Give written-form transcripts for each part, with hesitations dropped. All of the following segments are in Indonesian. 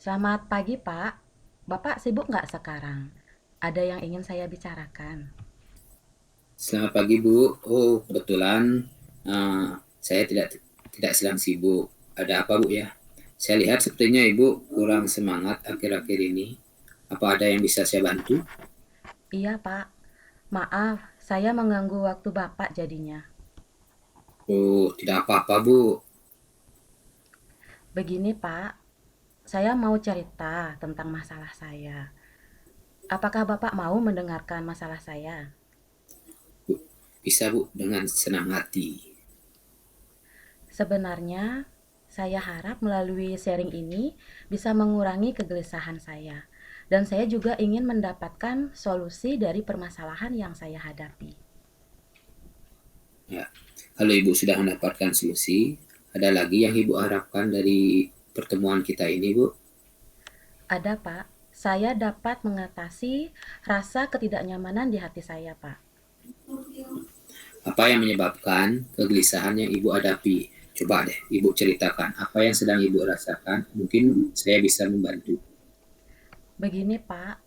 Selamat pagi, Pak. Bapak sibuk nggak sekarang? Ada yang ingin saya bicarakan. Selamat pagi Bu. Oh kebetulan uh, saya tidak sedang sibuk. Ada apa Bu ya? Saya lihat sepertinya Ibu kurang semangat akhir-akhir ini. Apa ada yang bisa saya bantu? Iya, Pak. Maaf, saya mengganggu waktu Bapak jadinya. Oh tidak apa-apa Bu. Begini, Pak. Saya mau cerita tentang masalah saya. Apakah Bapak mau mendengarkan masalah saya? Bu, bisa Bu dengan senang hati. Sebenarnya, saya harap melalui sharing ini bisa mengurangi kegelisahan saya. Dan saya juga ingin mendapatkan solusi dari permasalahan yang saya hadapi. Ya. Kalau Ibu sudah mendapatkan solusi, ada lagi yang Ibu harapkan dari pertemuan kita ini Bu? Ada, Pak. Saya dapat mengatasi rasa ketidaknyamanan di hati saya, Pak. Apa yang menyebabkan kegelisahan yang Ibu hadapi? Coba deh Ibu ceritakan apa yang sedang Ibu rasakan. Mungkin saya bisa membantu. Begini, Pak.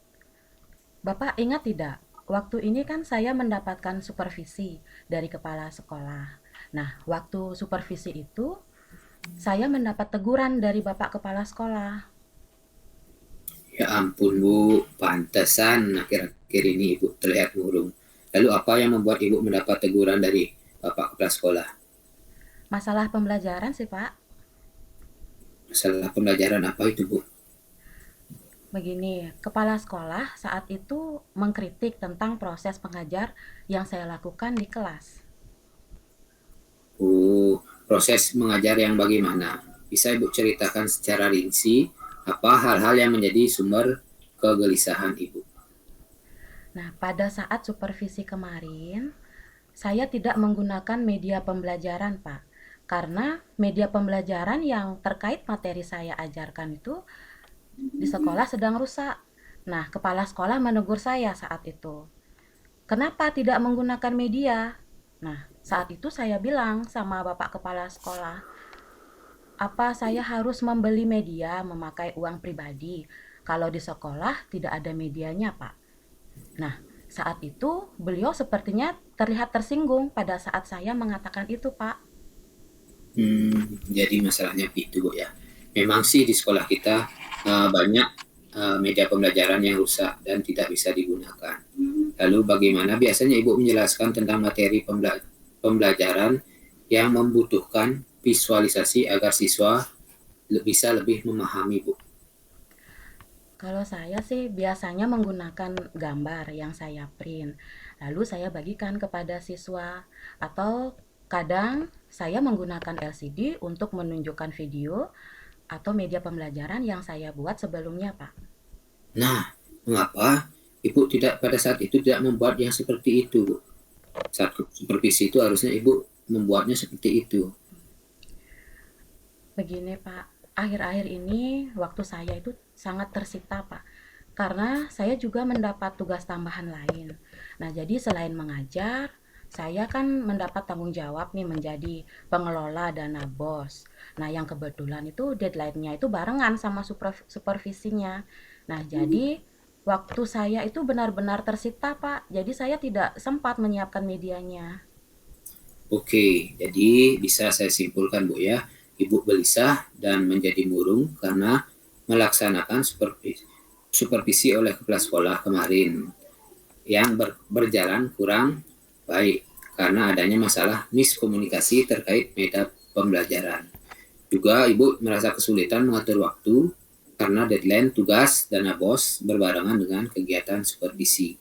Bapak ingat tidak? Waktu ini kan saya mendapatkan supervisi dari kepala sekolah. Nah, waktu supervisi itu saya mendapat teguran dari Bapak kepala sekolah. Ya ampun Bu, pantesan akhir-akhir ini Ibu terlihat murung. Lalu apa yang membuat Ibu mendapat teguran dari Bapak Kepala Sekolah? Masalah pembelajaran sih, Pak. Masalah pembelajaran apa itu Bu? Begini, kepala sekolah saat itu mengkritik tentang proses pengajar yang saya lakukan di kelas. Oh, proses mengajar yang bagaimana? Bisa Ibu ceritakan secara rinci apa hal-hal yang menjadi sumber kegelisahan Ibu? Nah, pada saat supervisi kemarin, saya tidak menggunakan media pembelajaran, Pak. Karena media pembelajaran yang terkait materi saya ajarkan itu di sekolah sedang rusak. Nah, kepala sekolah menegur saya saat itu. Kenapa tidak menggunakan media? Nah, saat itu saya bilang sama Bapak Kepala Sekolah, apa saya harus membeli media memakai uang pribadi kalau di sekolah tidak ada medianya, Pak? Nah, saat itu beliau sepertinya terlihat tersinggung pada saat saya mengatakan itu, Pak. Jadi masalahnya gitu Bu ya. Memang sih di sekolah kita banyak media pembelajaran yang rusak dan tidak bisa digunakan. Lalu bagaimana biasanya Ibu menjelaskan tentang materi pembelajaran yang membutuhkan visualisasi agar siswa bisa lebih memahami Bu? Kalau saya sih biasanya menggunakan gambar yang saya print, lalu saya bagikan kepada siswa, atau kadang saya menggunakan LCD untuk menunjukkan video atau media pembelajaran yang saya buat sebelumnya, Pak. Nah, mengapa Ibu tidak pada saat itu tidak membuat yang seperti itu Bu? Saat supervisi itu harusnya Ibu membuatnya seperti itu. Begini, Pak, akhir-akhir ini waktu saya itu sangat tersita, Pak. Karena saya juga mendapat tugas tambahan lain. Nah, jadi selain mengajar, saya kan mendapat tanggung jawab nih menjadi pengelola dana BOS. Nah, yang kebetulan itu deadline-nya itu barengan sama supervisinya. Nah, jadi waktu saya itu benar-benar tersita, Pak. Jadi saya tidak sempat menyiapkan medianya. Oke, jadi bisa saya simpulkan Bu ya, Ibu gelisah dan menjadi murung karena melaksanakan supervisi oleh kepala sekolah kemarin yang berjalan kurang baik karena adanya masalah miskomunikasi terkait media pembelajaran. Juga Ibu merasa kesulitan mengatur waktu karena deadline tugas dana BOS berbarengan dengan kegiatan supervisi.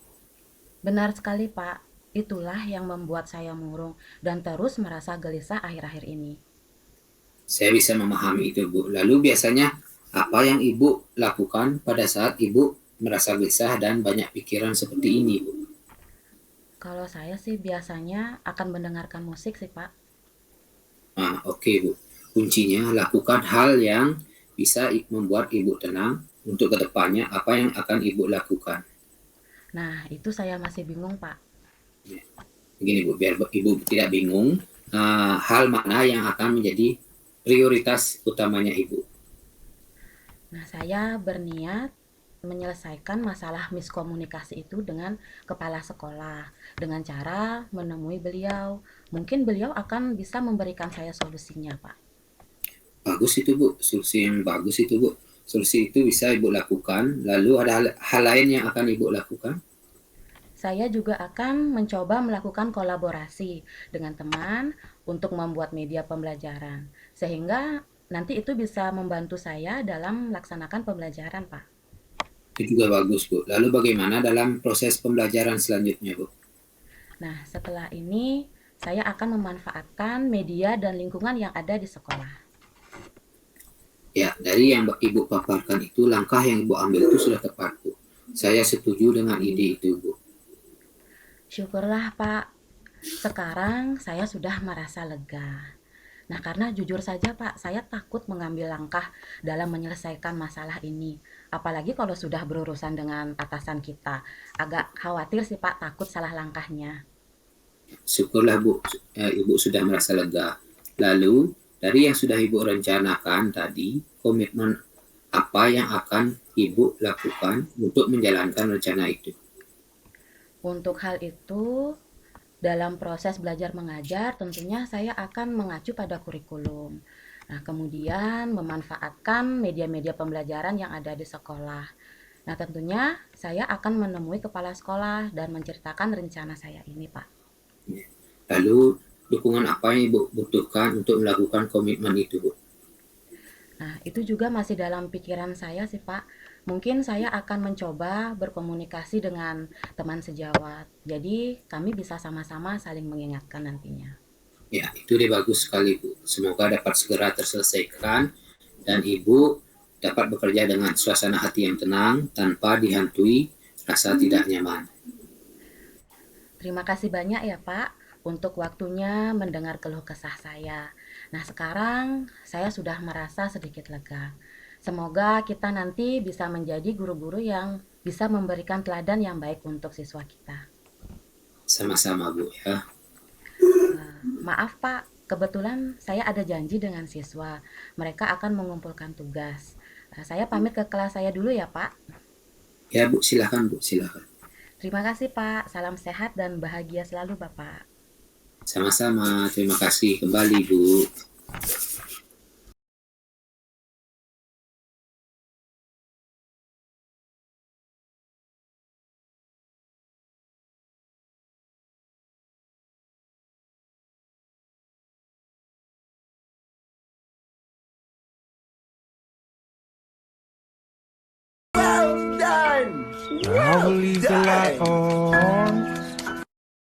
Benar sekali, Pak. Itulah yang membuat saya murung dan terus merasa gelisah akhir-akhir ini. Saya bisa memahami itu, Bu. Lalu biasanya apa yang Ibu lakukan pada saat Ibu merasa gelisah dan banyak pikiran seperti ini, Bu? Kalau saya sih biasanya akan mendengarkan musik sih, Pak. Nah, oke, Bu. Kuncinya lakukan hal yang bisa membuat Ibu tenang untuk kedepannya apa yang akan Ibu lakukan. Nah, itu saya masih bingung, Pak. Begini, Bu, biar Ibu tidak bingung, hal mana yang akan menjadi prioritas utamanya Ibu. Nah, saya berniat menyelesaikan masalah miskomunikasi itu dengan kepala sekolah dengan cara menemui beliau. Mungkin beliau akan bisa memberikan saya solusinya, Pak. Bagus itu Bu, solusi yang bagus itu Bu. Solusi itu bisa Ibu lakukan. Lalu ada hal lain yang akan Ibu lakukan? Saya juga akan mencoba melakukan kolaborasi dengan teman untuk membuat media pembelajaran, sehingga nanti itu bisa membantu saya dalam melaksanakan pembelajaran, Pak. Itu juga bagus Bu. Lalu bagaimana dalam proses pembelajaran selanjutnya Bu? Nah, setelah ini saya akan memanfaatkan media dan lingkungan yang ada di sekolah. Ya, dari yang Ibu paparkan itu, langkah yang Ibu ambil itu sudah tepat Bu. Saya setuju dengan ide itu Bu. Syukurlah, Pak. Sekarang saya sudah merasa lega. Nah, karena jujur saja, Pak, saya takut mengambil langkah dalam menyelesaikan masalah ini. Apalagi kalau sudah berurusan dengan atasan kita. Agak khawatir sih, Pak, takut salah langkahnya. Syukurlah Bu, Ibu sudah merasa lega. Lalu, dari yang sudah Ibu rencanakan tadi, komitmen apa yang akan Ibu lakukan untuk menjalankan rencana itu? Untuk hal itu, dalam proses belajar mengajar, tentunya saya akan mengacu pada kurikulum. Nah, kemudian memanfaatkan media-media pembelajaran yang ada di sekolah. Nah, tentunya saya akan menemui kepala sekolah dan menceritakan rencana saya ini, Pak. Lalu, dukungan apa yang Ibu butuhkan untuk melakukan komitmen itu Bu? Nah, itu juga masih dalam pikiran saya sih, Pak. Mungkin saya akan mencoba berkomunikasi dengan teman sejawat. Jadi, kami bisa sama-sama saling mengingatkan nantinya. Ya, itu dia bagus sekali Bu. Semoga dapat segera terselesaikan dan Ibu dapat bekerja dengan suasana hati yang tenang tanpa dihantui rasa tidak nyaman. Terima kasih banyak ya, Pak, untuk waktunya mendengar keluh kesah saya. Nah, sekarang saya sudah merasa sedikit lega. Semoga kita nanti bisa menjadi guru-guru yang bisa memberikan teladan yang baik untuk siswa kita. Sama-sama Bu ya. Maaf, Pak, kebetulan saya ada janji dengan siswa. Mereka akan mengumpulkan tugas. Saya pamit ke kelas saya dulu ya, Pak. Ya Bu, silakan Bu, silakan. Terima kasih, Pak. Salam sehat dan bahagia selalu, Bapak. Sama-sama, terima kasih kembali Bu. Well done! Well I will leave the light on.